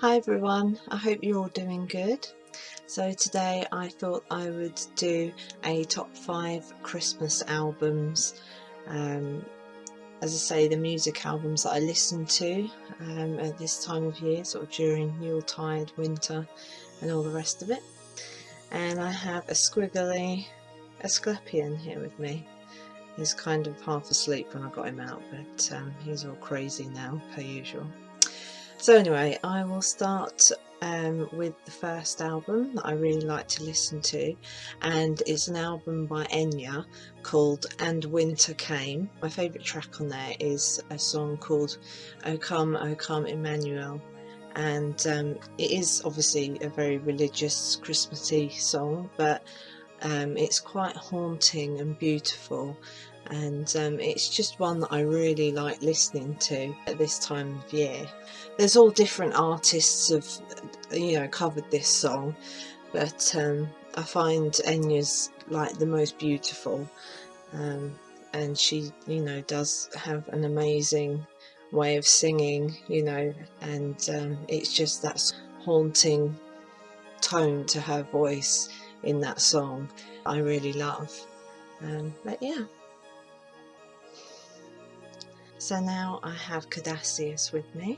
Hi everyone, I hope you're all doing good. So today I thought I would do a top 5 Christmas albums. As I say, the music albums that I listen to at this time of year, sort of during Yuletide, winter and all the rest of it. And I have a squiggly Asclepian here with me. He's kind of half asleep when I got him out, but he's all crazy now, per usual. So anyway, I will start with the first album that I really like to listen to, and it's an album by Enya called And Winter Came. My favourite track on there is a song called O Come Emmanuel, and it is obviously a very religious Christmassy song, but it's quite haunting and beautiful, and it's just one that I really like listening to at this time of year. There's all different artists have covered this song, but I find Enya's like the most beautiful, and she does have an amazing way of singing, and it's just that haunting tone to her voice in that song I really love. But yeah, so now I have Caduceus with me,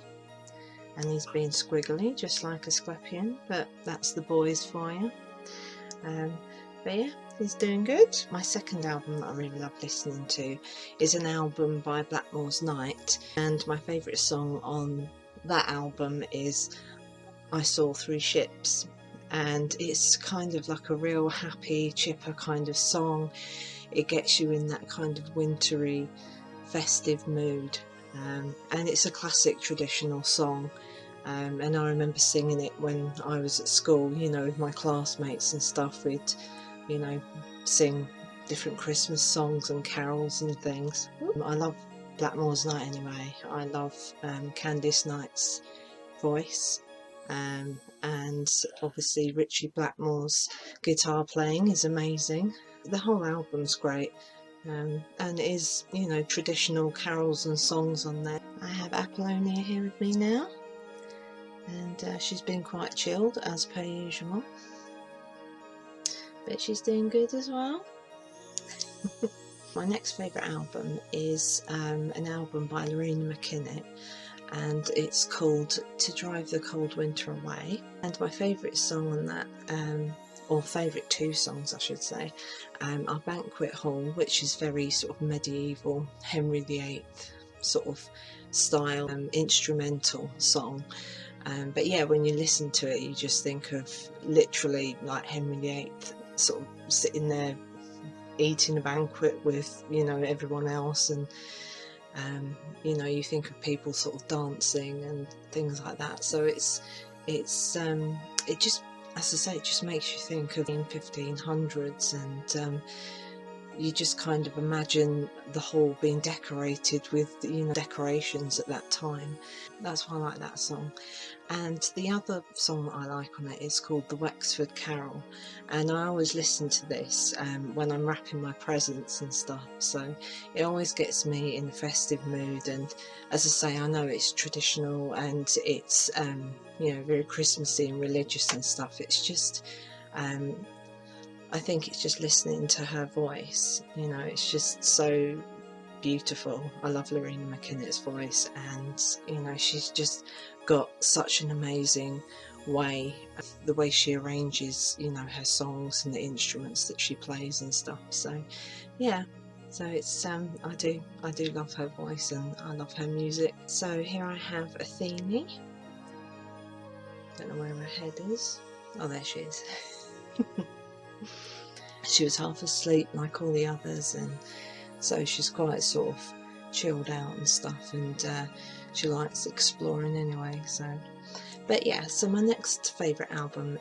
and he's being squiggly just like Asclepian, but that's the boys for you. But yeah, he's doing good. My second album that I really love listening to is an album by Blackmore's Night, and my favourite song on that album is I Saw Three Ships, and it's kind of like a real happy, chipper kind of song. It gets you in that kind of wintry, festive mood, and it's a classic traditional song, and I remember singing it when I was at school, with my classmates and stuff. We'd sing different Christmas songs and carols and things. I love Blackmore's Night anyway. I love Candice Night's voice, and obviously Richie Blackmore's guitar playing is amazing. The whole album's great, and it is, traditional carols and songs on there. I have Apollonia here with me now, and she's been quite chilled as per usual, but she's doing good as well. My next favourite album is an album by Loreena and it's called To Drive the Cold Winter Away. And my favourite song on that, or favourite two songs I should say, are Banquet Hall, which is very sort of medieval Henry VIII sort of style instrumental song. But yeah, when you listen to it you just think of literally like Henry VIII sort of sitting there eating a banquet with everyone else, and you think of people sort of dancing and things like that. So it just, as I say, it just makes you think of the 1500s, and you just kind of imagine the hall being decorated with decorations at that time. That's why I like that song. And the other song that I like on it is called The Wexford Carol, and I always listen to this when I'm wrapping my presents and stuff, so it always gets me in a festive mood. And as I say, I know it's traditional and it's very Christmassy and religious and stuff. It's just I think it's just listening to her voice, it's just so beautiful. I love Loreena McKennett's voice, and she's just got such an amazing way, the way she arranges her songs and the instruments that she plays and stuff. So yeah, so it's I do love her voice and I love her music. So here I have Athene. Don't know where her head is. Oh, there she is. She was half asleep like all the others, and so she's quite sort of chilled out and stuff, and she likes exploring anyway. But yeah, so my next favourite album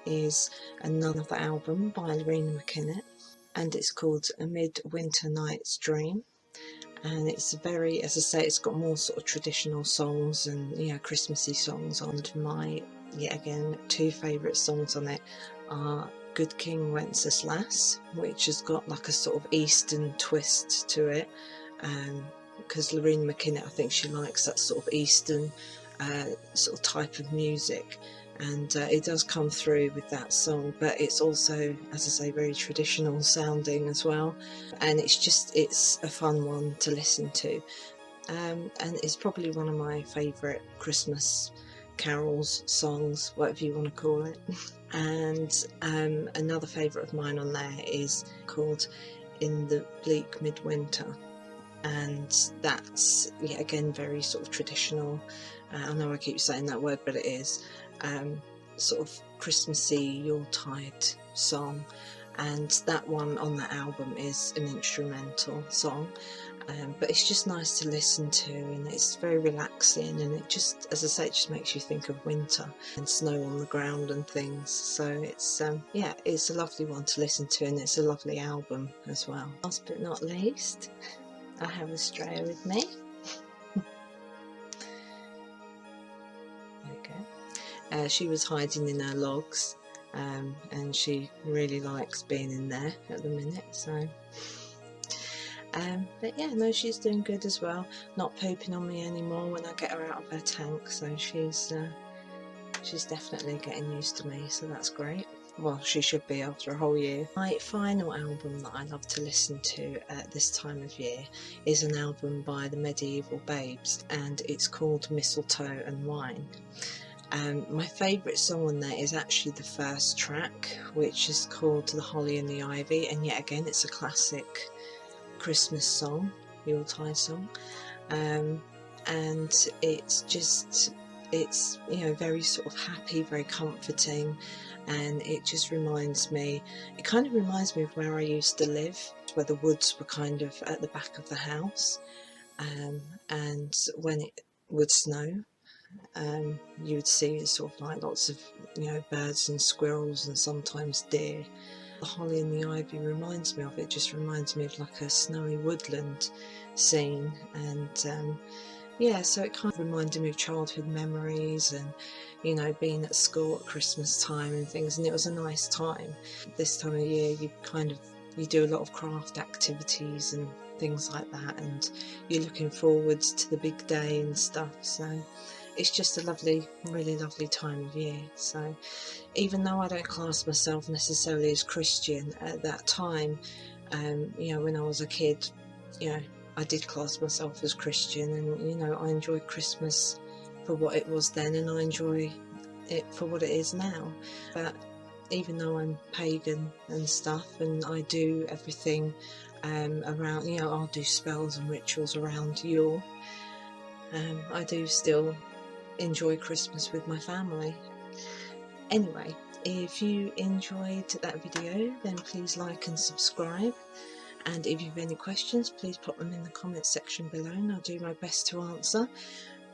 is another album by Loreena McKennitt, and it's called A Midwinter Night's Dream. And it's very, as I say, it's got more sort of traditional songs and Christmassy songs on. My, yet again, two favourite songs on it are Good King Wenceslas, which has got like a sort of Eastern twist to it, because Loreena McKennitt, I think she likes that sort of Eastern sort of type of music, and it does come through with that song, but it's also, as I say, very traditional sounding as well, and it's a fun one to listen to, and it's probably one of my favourite Christmas carols, songs, whatever you want to call it. And another favourite of mine on there is called In the Bleak Midwinter, and that's, yeah, again, very sort of traditional. I know I keep saying that word, but it is sort of Christmassy Yuletide song, and that one on that album is an instrumental song, but it's just nice to listen to, and it's very relaxing, and it just, as I say, it just makes you think of winter and snow on the ground and things. So it's yeah, it's a lovely one to listen to, and it's a lovely album as well. Last but not least, I have Estrella with me. There we go. She was hiding in her logs, and she really likes being in there at the minute, so but yeah, no, she's doing good as well, not pooping on me anymore when I get her out of her tank, so she's definitely getting used to me, so that's great. Well, she should be after a whole year. My final album that I love to listen to at this time of year is an album by the medieval Baebes, and it's called Mistletoe and Wine. My favourite song on there is actually the first track, which is called The Holly and the Ivy, and yet again it's a classic Christmas song, Yuletide song, and it's you know, very sort of happy, very comforting, and it just reminds me, it kind of reminds me of where I used to live, where the woods were kind of at the back of the house, and when it would snow, you would see sort of like lots of, you know, birds and squirrels and sometimes deer. The Holly and the Ivy reminds me of it, just reminds me of like a snowy woodland scene, and yeah, so it kind of reminded me of childhood memories and, you know, being at school at Christmas time and things, and it was a nice time. This time of year you do a lot of craft activities and things like that, and you're looking forward to the big day and stuff, so it's just a lovely, really lovely time of year. So even though I don't class myself necessarily as Christian at that time, you know, when I was a kid, you know, I did class myself as Christian, and, you know, I enjoy Christmas for what it was then, and I enjoy it for what it is now. But even though I'm pagan and stuff, and I do everything around, you know, I'll do spells and rituals around Yule, I do still enjoy Christmas with my family. Anyway, if you enjoyed that video, then please like and subscribe, and if you have any questions, please pop them in the comments section below and I'll do my best to answer.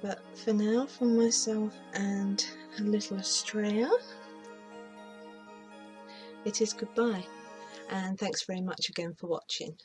But for now, from myself and little Estrella, it is goodbye, and thanks very much again for watching.